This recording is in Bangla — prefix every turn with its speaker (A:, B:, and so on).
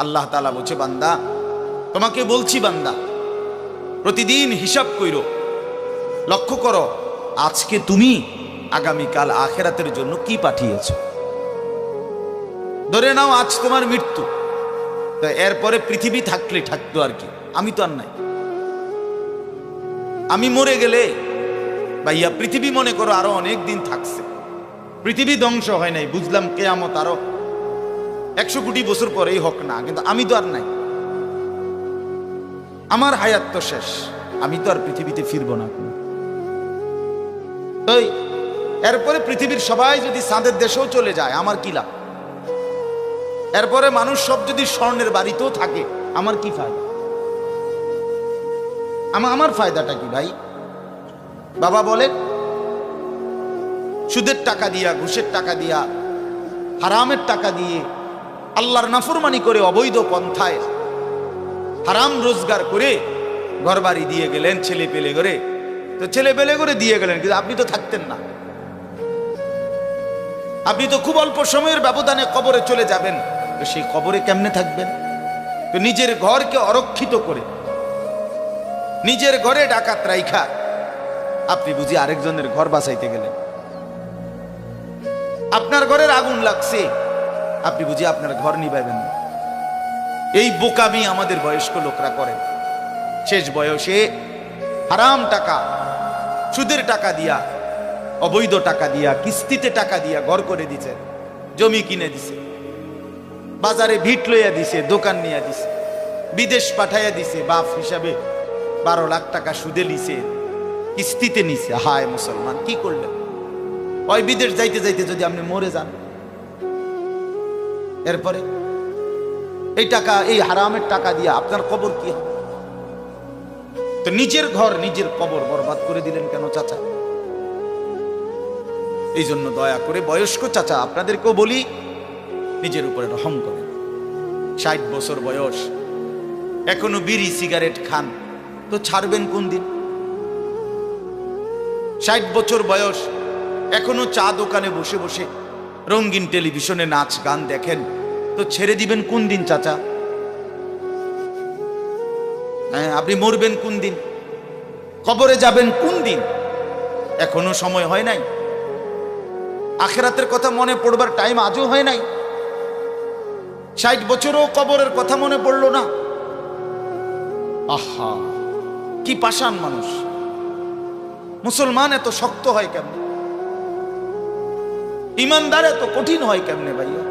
A: আল্লাহ তাআলা বলছে, বান্দা তোমাকে বলছি, বান্দা প্রতিদিন হিসাব কইরো, লক্ষ্য করো আজকে তুমি আগামীকাল আখিরাতের জন্য কি পাঠিয়েছ। ধরে নাও আজ তোমার মৃত্যু, তো এরপরে পৃথিবী থাকলে থাকতো আর কি, আমি তো আর নাই। আমি মরে গেলে ভাইয়া পৃথিবী মনে করো আরো অনেক দিন থাকছে, পৃথিবী ধ্বংস হয় নাই, বুঝলাম কিয়ামত আরো 100 কোটি বছর পরেই হোক না, কিন্তু আমি তো আর নাই, আমার হায়াত তো শেষ, আমি তো আর পৃথিবীতে ফিরবো না। এরপরে পৃথিবীর সবাই যদি চাঁদের দেশেও চলে যায় আমার কি লাভ? এরপরে মানুষ সব যদি স্বর্ণের বাড়িতেও থাকে আমার কি ফায়দা? আমার ফায়দাটা কি ভাই? বাবা বলেন, সুদের টাকা দিয়া, ঘুষের টাকা দিয়া, হারামের টাকা দিয়ে, আল্লাহর নাফরমানি করে, অবৈধ পন্থায় হারাম রোজগার করে ঘর বাড়ি দিয়ে গেলেন, ছেলে পেলে করে, তো ছেলে পেলে করে দিয়ে গেলেন, কিন্তু আপনি তো থাকতেন না। আপনি তো খুব অল্প সময়ের ব্যবধানে কবরে চলে যাবেন, তো সেই কবরে কেমনে থাকবেন? তো নিজের ঘরকে অরক্ষিত করে, নিজের ঘরে ডাকাত রাইখা আপনি বুঝি আরেকজনের ঘর বাঁচাইতে গেলেন। আপনার ঘরের আগুন লাগছে, আপনি বুঝি আপনার ঘর নিভাইবেন না। এই বোকামি আমাদের বয়স্ক লোকরা করেন। শেষ বয়সে হারাম টাকা, সুদের টাকা দিয়া, অবৈধ টাকা দিয়া, কিস্তিতে টাকা দিয়া ঘর করে দিছে, জমি কিনে দিছে, বাজারে ভিট লইয়া দিছে, দোকান নিয়ে দিছে, বিদেশ পাঠাইয়া দিছে, বাপ হিসাবে 12 লাখ টাকা সুদে নিছে, কিস্তিতে নিছে। হায় মুসলমান, কি করলেন? ওই বিদেশ যাইতে যাইতে যদি আপনি মরে যান, এরপরে এই টাকা, এই হারামের টাকা দিয়ে আপনার কবর কি হবে? তো নিজের ঘর, নিজের কবর বরবাদ করে দিলেন কেন চাচা? এই জন্য দয়া করে বয়স্ক চাচা আপনাদেরকেও বলি, নিজের উপরে রহম করেন। 60 বছর বয়স, এখনো বিড়ি সিগারেট খান, তো ছাড়বেন কোন দিন? 60 বছর বয়স, এখনো চা দোকানে বসে বসে রঙিন টেলিভিশনে নাচ গান দেখেন, তো ছেড়ে দিবেন কোন দিন চাচা? হ্যাঁ, আপনি মরবেন কোন দিন? কবরে যাবেন কোন দিন? এখনো সময় হয় নাই। আখিরাতের কথা মনে পড়বার টাইম আজও হয় নাই। 60 বছরও কবরের কথা মনে পড়লো না। আহা, কি পাষাণ মানুষ! মুসলমান এত শক্ত হয় কেমনে? ইমানদার এত কঠিন হয় কেমনে ভাইয়া?